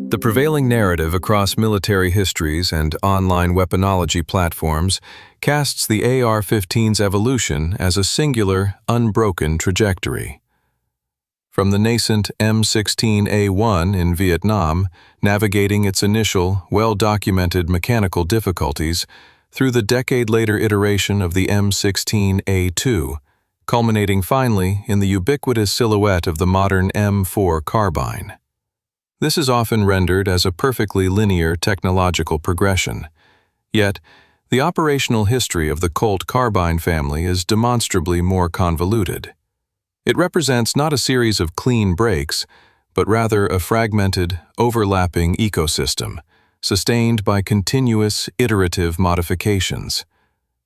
The prevailing narrative across military histories and online weaponology platforms casts the AR-15's evolution as a singular, unbroken trajectory. From the nascent M16A1 in Vietnam, navigating its initial, well-documented mechanical difficulties, through the decade-later iteration of the M16A2, culminating finally in the ubiquitous silhouette of the modern M4 carbine. This is often rendered as a perfectly linear technological progression. Yet, the operational history of the Colt carbine family is demonstrably more convoluted. It represents not a series of clean breaks, but rather a fragmented, overlapping ecosystem, sustained by continuous, iterative modifications,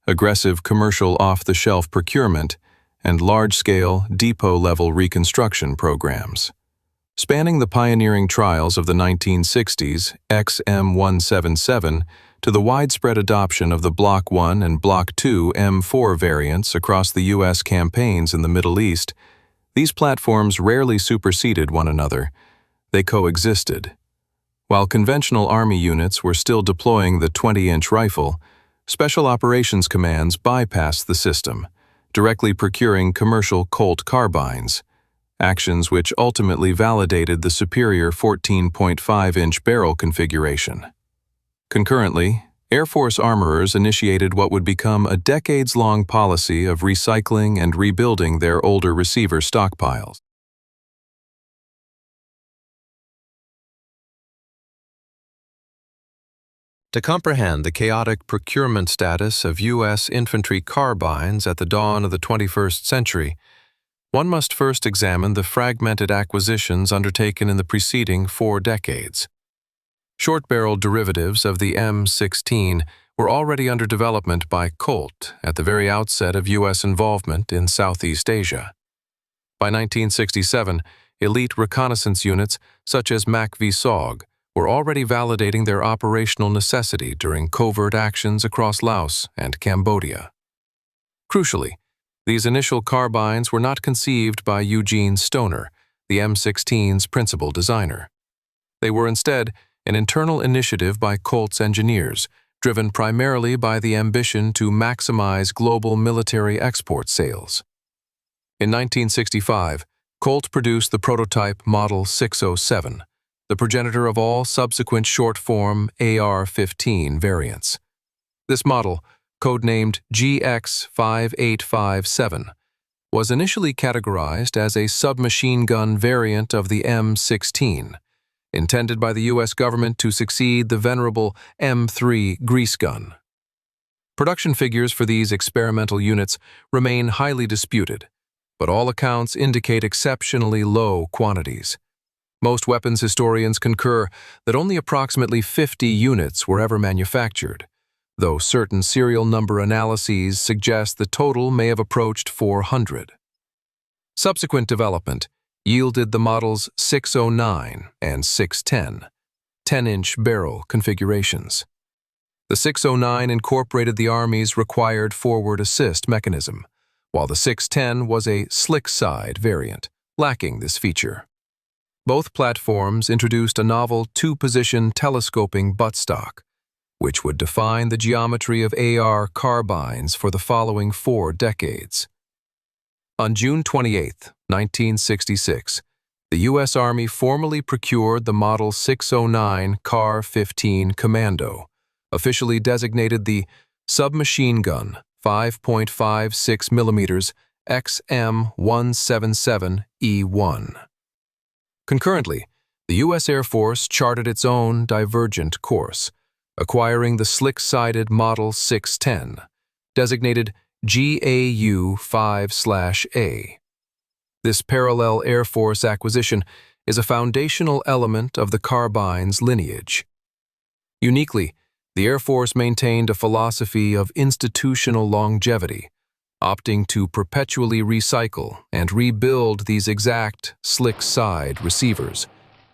aggressive commercial off-the-shelf procurement, and large-scale, depot-level reconstruction programs. Spanning the pioneering trials of the 1960s, XM177, to the widespread adoption of the Block 1 and Block 2 M4 variants across the U.S. campaigns in the Middle East, these platforms rarely superseded one another. They coexisted. While conventional Army units were still deploying the 20-inch rifle, Special Operations Commands bypassed the system, directly procuring commercial Colt carbines, actions which ultimately validated the superior 14.5-inch barrel configuration. Concurrently, Air Force armorers initiated what would become a decades-long policy of recycling and rebuilding their older receiver stockpiles. To comprehend the chaotic procurement status of U.S. infantry carbines at the dawn of the 21st century, one must first examine the fragmented acquisitions undertaken in the preceding 4 decades. Short-barrel derivatives of the M16 were already under development by Colt at the very outset of U.S. involvement in Southeast Asia. By 1967, elite reconnaissance units such as MAC-V-SOG were already validating their operational necessity during covert actions across Laos and Cambodia. Crucially, these initial carbines were not conceived by Eugene Stoner, the M16's principal designer. They were instead an internal initiative by Colt's engineers, driven primarily by the ambition to maximize global military export sales. In 1965, Colt produced the prototype Model 607, the progenitor of all subsequent short-form AR-15 variants. This model, codenamed GX5857, was initially categorized as a submachine gun variant of the M16, intended by the U.S. government to succeed the venerable M3 grease gun. Production figures for these experimental units remain highly disputed, but all accounts indicate exceptionally low quantities. Most weapons historians concur that only approximately 50 units were ever manufactured, though certain serial number analyses suggest the total may have approached 400. Subsequent development yielded the models 609 and 610, 10-inch barrel configurations. The 609 incorporated the Army's required forward assist mechanism, while the 610 was a slick-side variant, lacking this feature. Both platforms introduced a novel 2-position telescoping buttstock, which would define the geometry of AR carbines for the following 4 decades. On June 28, 1966, the U.S. Army formally procured the Model 609 CAR-15 Commando, officially designated the Submachine Gun 5.56 mm XM177E1. Concurrently, the U.S. Air Force charted its own divergent course, acquiring the slick-sided Model 610, designated GAU-5/A. This parallel Air Force acquisition is a foundational element of the carbine's lineage. Uniquely, the Air Force maintained a philosophy of institutional longevity, opting to perpetually recycle and rebuild these exact slick-side receivers,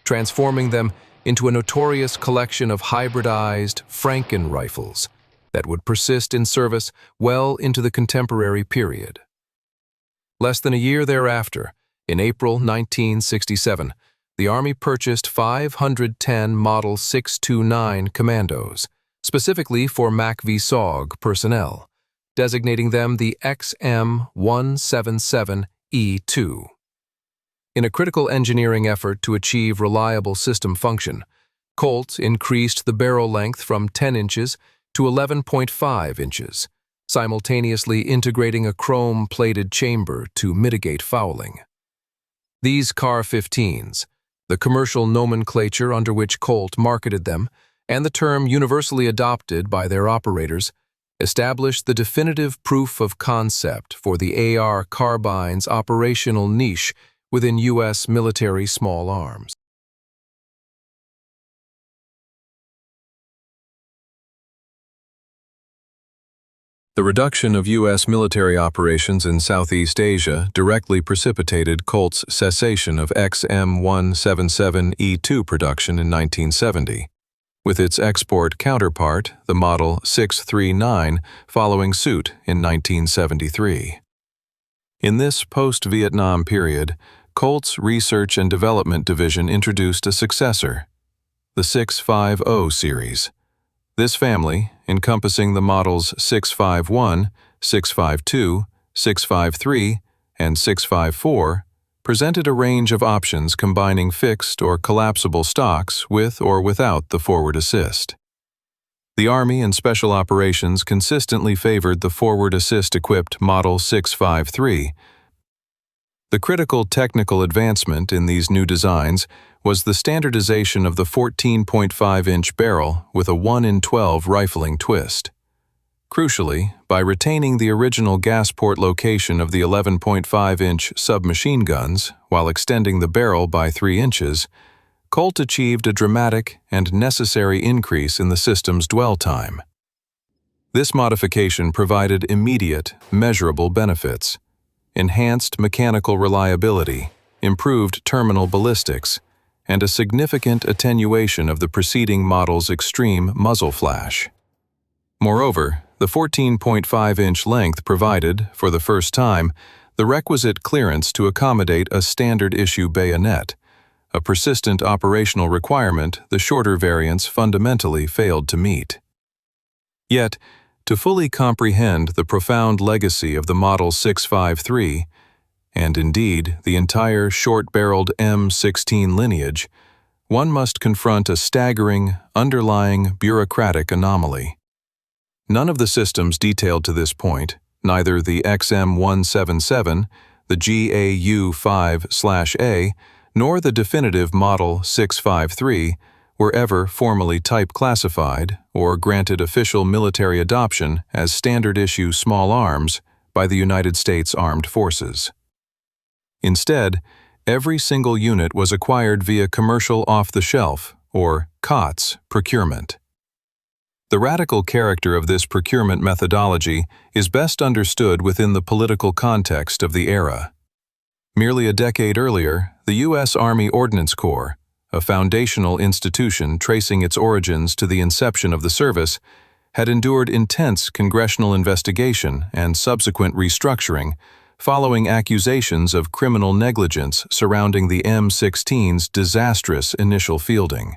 transforming them into a notorious collection of hybridized Franken rifles that would persist in service well into the contemporary period. Less than a year thereafter, in April 1967, the Army purchased 510 Model 629 Commandos, specifically for MACV-SOG personnel, designating them the XM177E2. In a critical engineering effort to achieve reliable system function, Colt increased the barrel length from 10 inches to 11.5 inches, simultaneously integrating a chrome-plated chamber to mitigate fouling. These CAR-15s, the commercial nomenclature under which Colt marketed them, and the term universally adopted by their operators, established the definitive proof of concept for the AR carbine's operational niche within U.S. military small arms. The reduction of U.S. military operations in Southeast Asia directly precipitated Colt's cessation of XM177E2 production in 1970, with its export counterpart, the Model 639, following suit in 1973. In this post-Vietnam period, Colt's Research and Development Division introduced a successor, the 650 series. This family, encompassing the models 651, 652, 653, and 654, presented a range of options combining fixed or collapsible stocks with or without the forward assist. The Army and Special Operations consistently favored the forward assist-equipped Model 653. The critical technical advancement in these new designs was the standardization of the 14.5-inch barrel with a 1-in-12 rifling twist. Crucially, by retaining the original gas port location of the 11.5-inch submachine guns while extending the barrel by 3 inches, Colt achieved a dramatic and necessary increase in the system's dwell time. This modification provided immediate, measurable benefits: enhanced mechanical reliability, improved terminal ballistics, and a significant attenuation of the preceding model's extreme muzzle flash. Moreover, the 14.5-inch length provided, for the first time, the requisite clearance to accommodate a standard-issue bayonet, a persistent operational requirement the shorter variants fundamentally failed to meet. Yet, to fully comprehend the profound legacy of the Model 653, and indeed the entire short-barreled M16 lineage, one must confront a staggering, underlying bureaucratic anomaly. None of the systems detailed to this point, neither the XM177, the GAU-5/A, nor the definitive Model 653, were ever formally type classified or granted official military adoption as standard-issue small arms by the United States Armed Forces. Instead, every single unit was acquired via commercial off-the-shelf, or COTS, procurement. The radical character of this procurement methodology is best understood within the political context of the era. Merely a decade earlier, the U.S. Army Ordnance Corps, a foundational institution tracing its origins to the inception of the service, had endured intense congressional investigation and subsequent restructuring following accusations of criminal negligence surrounding the M16's disastrous initial fielding.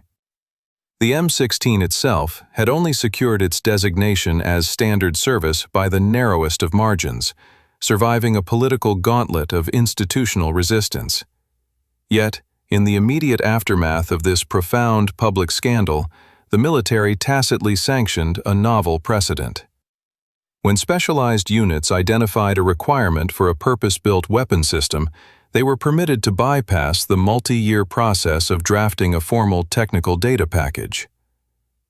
The M16 itself had only secured its designation as standard service by the narrowest of margins, surviving a political gauntlet of institutional resistance. Yet, in the immediate aftermath of this profound public scandal, the military tacitly sanctioned a novel precedent. When specialized units identified a requirement for a purpose-built weapon system, they were permitted to bypass the multi-year process of drafting a formal technical data package.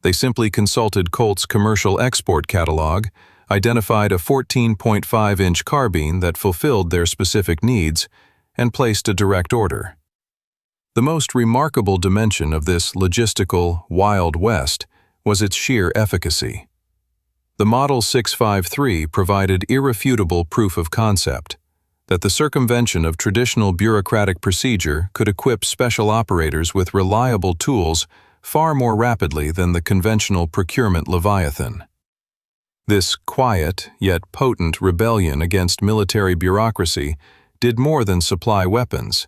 They simply consulted Colt's commercial export catalog, identified a 14.5-inch carbine that fulfilled their specific needs, and placed a direct order. The most remarkable dimension of this logistical Wild West was its sheer efficacy. The Model 653 provided irrefutable proof of concept that the circumvention of traditional bureaucratic procedure could equip special operators with reliable tools far more rapidly than the conventional procurement leviathan. This quiet yet potent rebellion against military bureaucracy did more than supply weapons.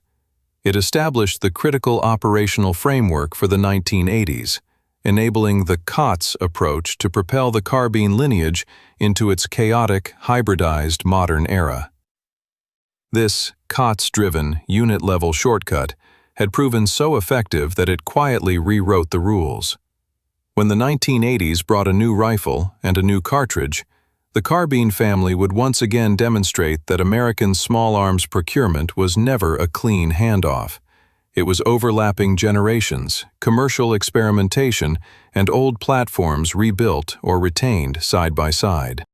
It established the critical operational framework for the 1980s, enabling the COTS approach to propel the carbine lineage into its chaotic, hybridized modern era. This COTS-driven, unit-level shortcut had proven so effective that it quietly rewrote the rules. When the 1980s brought a new rifle and a new cartridge, the carbine family would once again demonstrate that American small arms procurement was never a clean handoff. It was overlapping generations, commercial experimentation, and old platforms rebuilt or retained side by side.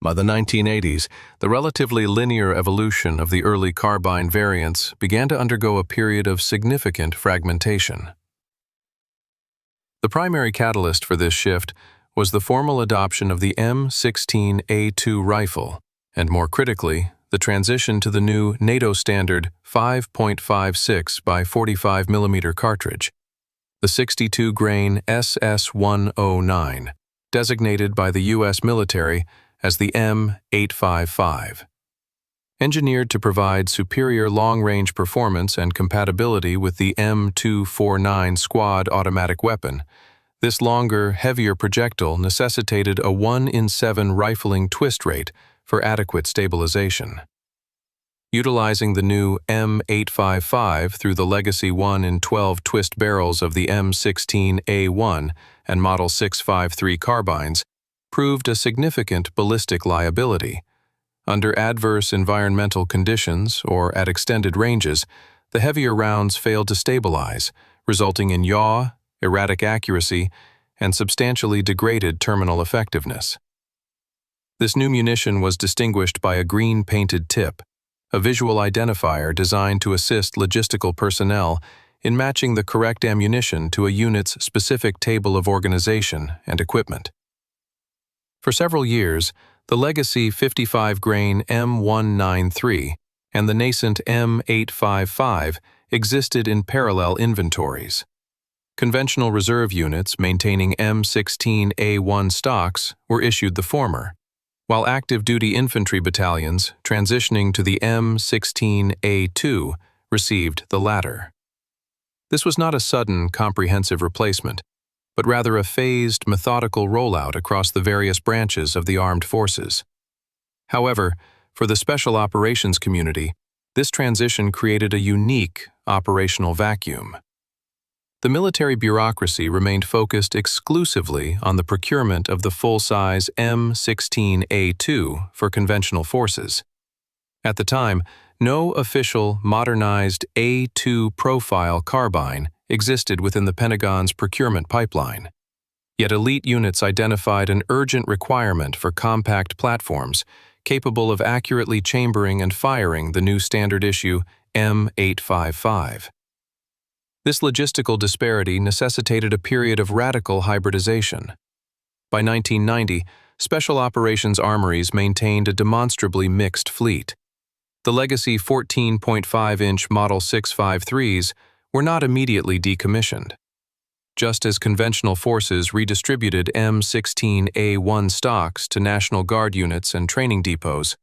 By the 1980s, the relatively linear evolution of the early carbine variants began to undergo a period of significant fragmentation. The primary catalyst for this shift was the formal adoption of the M16A2 rifle, and more critically, the transition to the new NATO standard 5.56 by 45 mm cartridge, the 62-grain SS-109, designated by the U.S. military as the M855. Engineered to provide superior long-range performance and compatibility with the M249 squad automatic weapon, this longer, heavier projectile necessitated a 1 in 7 rifling twist rate for adequate stabilization. Utilizing the new M855 through the legacy 1 in 12 twist barrels of the M16A1 and Model 653 carbines proved a significant ballistic liability. Under adverse environmental conditions or at extended ranges, the heavier rounds failed to stabilize, resulting in yaw, erratic accuracy, and substantially degraded terminal effectiveness. This new munition was distinguished by a green-painted tip, a visual identifier designed to assist logistical personnel in matching the correct ammunition to a unit's specific table of organization and equipment. For several years, the legacy 55-grain M193 and the nascent M855 existed in parallel inventories. Conventional reserve units maintaining M16A1 stocks were issued the former, while active duty infantry battalions transitioning to the M16A2 received the latter. This was not a sudden, comprehensive replacement, but rather a phased, methodical rollout across the various branches of the armed forces. However, for the special operations community, this transition created a unique operational vacuum. The military bureaucracy remained focused exclusively on the procurement of the full-size M16A2 for conventional forces. At the time, no official modernized A2 profile carbine existed within the Pentagon's procurement pipeline. Yet elite units identified an urgent requirement for compact platforms capable of accurately chambering and firing the new standard-issue M855. This logistical disparity necessitated a period of radical hybridization. By 1990, Special Operations Armories maintained a demonstrably mixed fleet. The legacy 14.5-inch Model 653s were not immediately decommissioned. Just as conventional forces redistributed M16A1 stocks to National Guard units and training depots,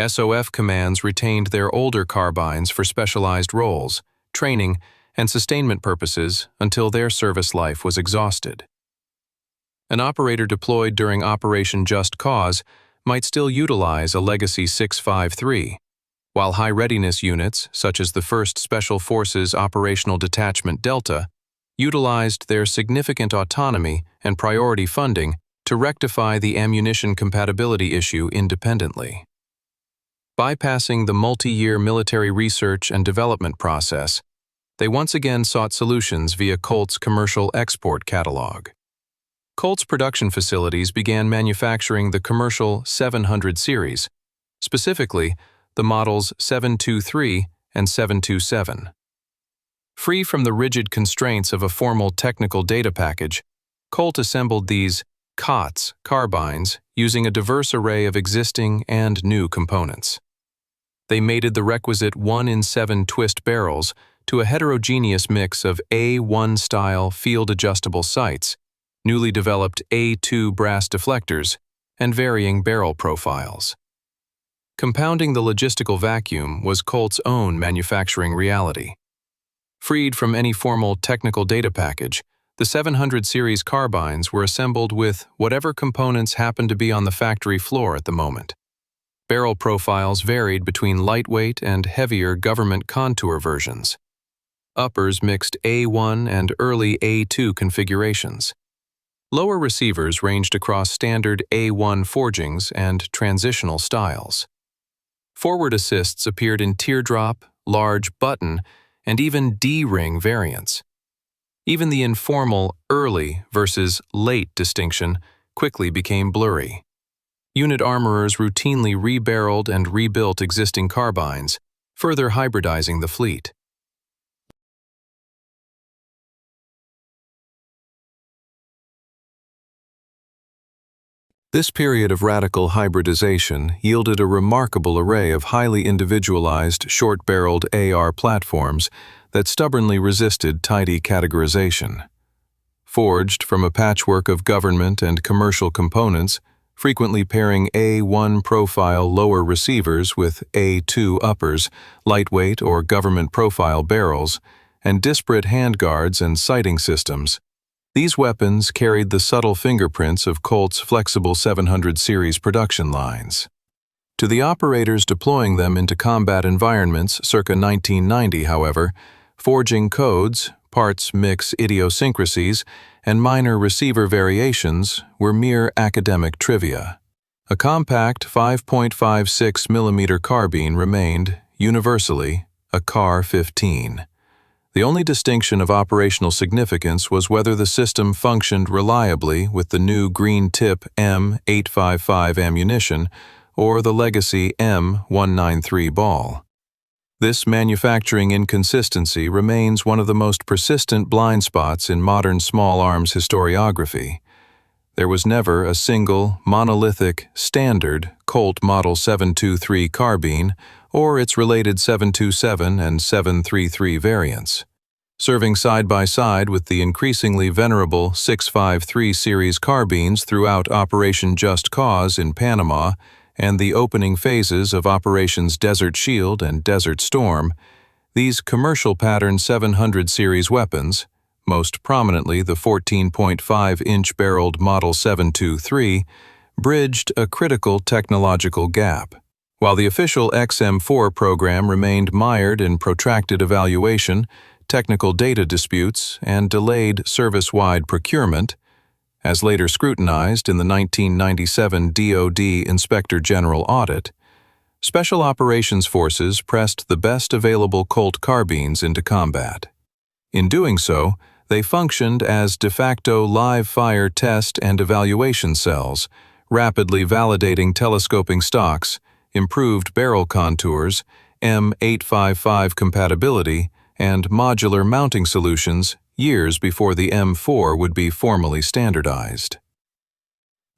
SOF commands retained their older carbines for specialized roles, training, and sustainment purposes until their service life was exhausted. An operator deployed during Operation Just Cause might still utilize a legacy 653, while high-readiness units, such as the 1st Special Forces Operational Detachment Delta, utilized their significant autonomy and priority funding to rectify the ammunition compatibility issue independently. Bypassing the multi-year military research and development process, they once again sought solutions via Colt's commercial export catalog. Colt's production facilities began manufacturing the commercial 700 series, specifically the models 723 and 727. Free from the rigid constraints of a formal technical data package, Colt assembled these COTS carbines using a diverse array of existing and new components. They mated the requisite 1 in 7 twist barrels to a heterogeneous mix of A1-style field-adjustable sights, newly developed A2 brass deflectors, and varying barrel profiles. Compounding the logistical vacuum was Colt's own manufacturing reality. Freed from any formal technical data package, the 700 series carbines were assembled with whatever components happened to be on the factory floor at the moment. Barrel profiles varied between lightweight and heavier government contour versions. Uppers mixed A1 and early A2 configurations. Lower receivers ranged across standard A1 forgings and transitional styles. Forward assists appeared in teardrop, large button, and even D-ring variants. Even the informal early versus late distinction quickly became blurry. Unit armorers routinely rebarreled and rebuilt existing carbines, further hybridizing the fleet. This period of radical hybridization yielded a remarkable array of highly individualized, short-barreled AR platforms that stubbornly resisted tidy categorization. Forged from a patchwork of government and commercial components, frequently pairing A1 profile lower receivers with A2 uppers, lightweight or government profile barrels, and disparate handguards and sighting systems, these weapons carried the subtle fingerprints of Colt's flexible 700 series production lines. To the operators deploying them into combat environments circa 1990, however, forging codes, parts mix idiosyncrasies, and minor receiver variations were mere academic trivia. A compact 5.56mm carbine remained, universally, a CAR-15. The only distinction of operational significance was whether the system functioned reliably with the new green-tip M855 ammunition or the legacy M193 ball. This manufacturing inconsistency remains one of the most persistent blind spots in modern small arms historiography. There was never a single, monolithic, standard Colt Model 723 carbine or its related 727 and 733 variants. Serving side by side with the increasingly venerable 653 series carbines throughout Operation Just Cause in Panama and the opening phases of Operations Desert Shield and Desert Storm, these commercial pattern 700 series weapons, most prominently the 14.5-inch barreled Model 723, bridged a critical technological gap. While the official XM4 program remained mired in protracted evaluation, technical data disputes, and delayed service-wide procurement, as later scrutinized in the 1997 DoD Inspector General audit, Special Operations Forces pressed the best available Colt carbines into combat. In doing so, they functioned as de facto live-fire test and evaluation cells, rapidly validating telescoping stocks, improved barrel contours, M855 compatibility, and modular mounting solutions years before the M4 would be formally standardized.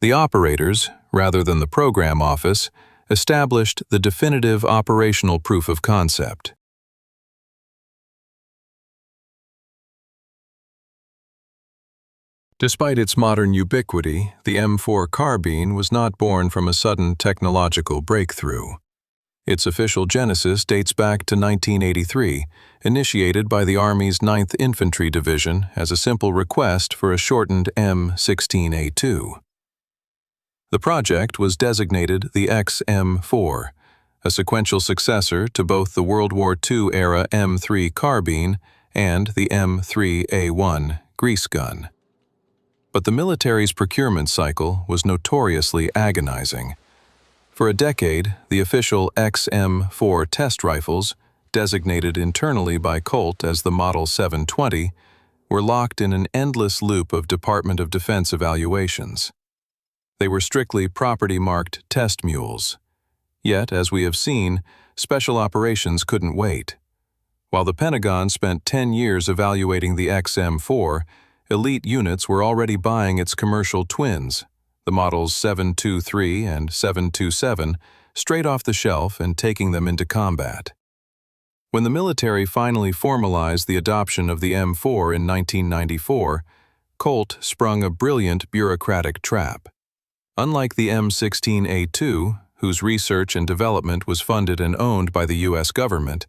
The operators, rather than the program office, established the definitive operational proof of concept. Despite its modern ubiquity, the M4 carbine was not born from a sudden technological breakthrough. Its official genesis dates back to 1983, initiated by the Army's 9th Infantry Division as a simple request for a shortened M16A2. The project was designated the XM4, a sequential successor to both the World War II-era M3 carbine and the M3A1 grease gun. But the military's procurement cycle was notoriously agonizing. For a decade, the official XM4 test rifles, designated internally by Colt as the Model 720, were locked in an endless loop of Department of Defense evaluations. They were strictly property-marked test mules. Yet, as we have seen, Special Operations couldn't wait. While the Pentagon spent 10 years evaluating the XM4, elite units were already buying its commercial twins, the models 723 and 727, straight off the shelf and taking them into combat. When the military finally formalized the adoption of the M4 in 1994, Colt sprung a brilliant bureaucratic trap. Unlike the M16A2, whose research and development was funded and owned by the U.S. government,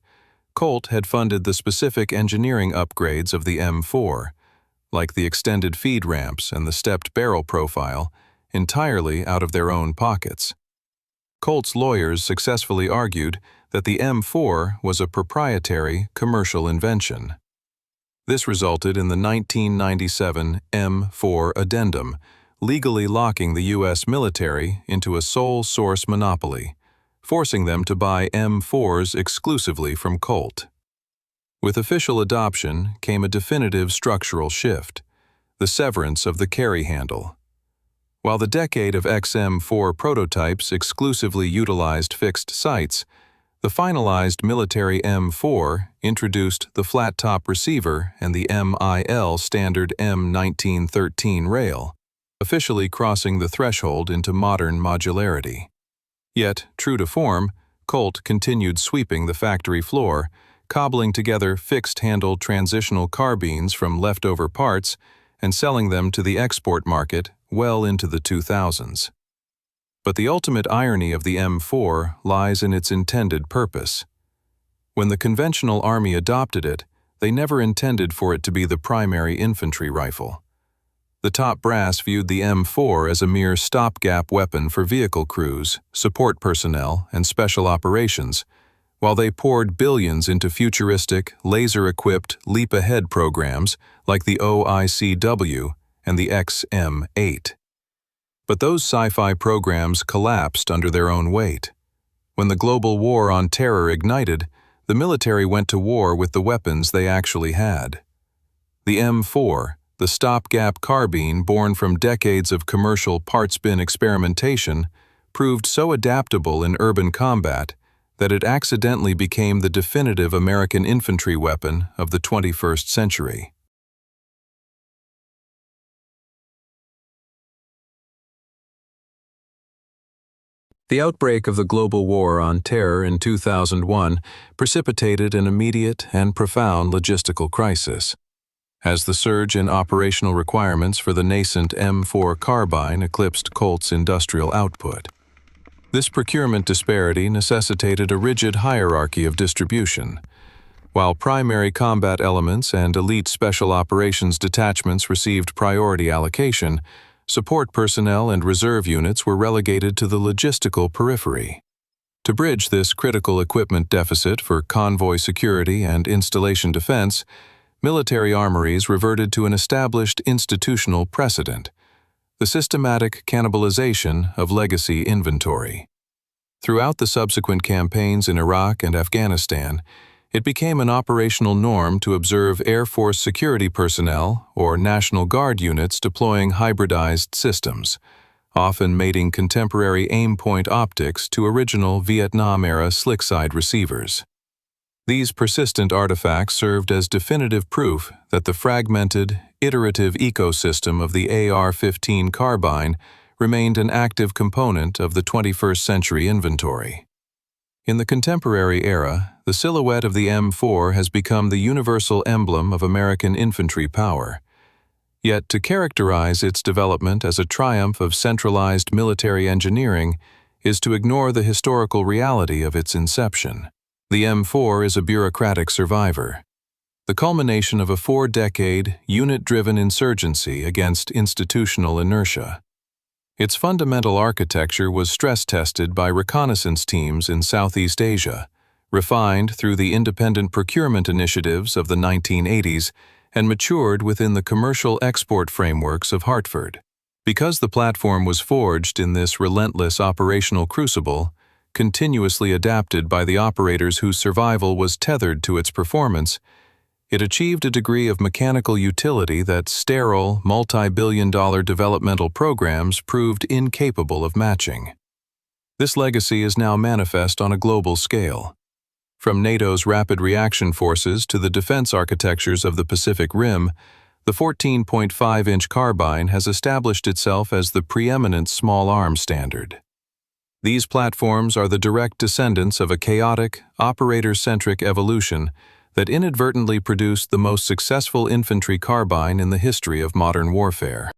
Colt had funded the specific engineering upgrades of the M4, like the extended feed ramps and the stepped barrel profile, entirely out of their own pockets. Colt's lawyers successfully argued that the M4 was a proprietary commercial invention. This resulted in the 1997 M4 Addendum, legally locking the U.S. military into a sole source monopoly, forcing them to buy M4s exclusively from Colt. With official adoption came a definitive structural shift, the severance of the carry handle. While the decade of XM4 prototypes exclusively utilized fixed sights, the finalized military M4 introduced the flat-top receiver and the MIL standard M1913 rail, officially crossing the threshold into modern modularity. Yet, true to form, Colt continued sweeping the factory floor, cobbling together fixed-handle transitional carbines from leftover parts and selling them to the export market well into the 2000s. But the ultimate irony of the M4 lies in its intended purpose. When the conventional army adopted it, they never intended for it to be the primary infantry rifle. The top brass viewed the M4 as a mere stopgap weapon for vehicle crews, support personnel, and special operations, while they poured billions into futuristic, laser-equipped leap-ahead programs like the OICW and the XM8. But those sci-fi programs collapsed under their own weight. When the global war on terror ignited, the military went to war with the weapons they actually had. The M4, the stopgap carbine born from decades of commercial parts bin experimentation, proved so adaptable in urban combat that it accidentally became the definitive American infantry weapon of the 21st century. The outbreak of the global war on terror in 2001 precipitated an immediate and profound logistical crisis. As the surge in operational requirements for the nascent M4 carbine eclipsed Colt's industrial output. This procurement disparity necessitated a rigid hierarchy of distribution. While primary combat elements and elite special operations detachments received priority allocation, support personnel and reserve units were relegated to the logistical periphery. To bridge this critical equipment deficit for convoy security and installation defense, military armories reverted to an established institutional precedent: the systematic cannibalization of legacy inventory. Throughout the subsequent campaigns in Iraq and Afghanistan, it became an operational norm to observe Air Force security personnel or National Guard units deploying hybridized systems, often mating contemporary aim-point optics to original Vietnam-era slick-side receivers. These persistent artifacts served as definitive proof that the fragmented, iterative ecosystem of the AR-15 carbine remained an active component of the 21st century inventory. In the contemporary era, the silhouette of the M4 has become the universal emblem of American infantry power. Yet to characterize its development as a triumph of centralized military engineering is to ignore the historical reality of its inception. The M4 is a bureaucratic survivor, the culmination of a 4-decade, unit-driven insurgency against institutional inertia. Its fundamental architecture was stress-tested by reconnaissance teams in Southeast Asia, refined through the independent procurement initiatives of the 1980s, and matured within the commercial export frameworks of Hartford. Because the platform was forged in this relentless operational crucible, continuously adapted by the operators whose survival was tethered to its performance, it achieved a degree of mechanical utility that sterile, multi-billion-dollar developmental programs proved incapable of matching. This legacy is now manifest on a global scale. From NATO's rapid reaction forces to the defense architectures of the Pacific Rim, the 14.5-inch carbine has established itself as the preeminent small arms standard. These platforms are the direct descendants of a chaotic, operator-centric evolution that inadvertently produced the most successful infantry carbine in the history of modern warfare.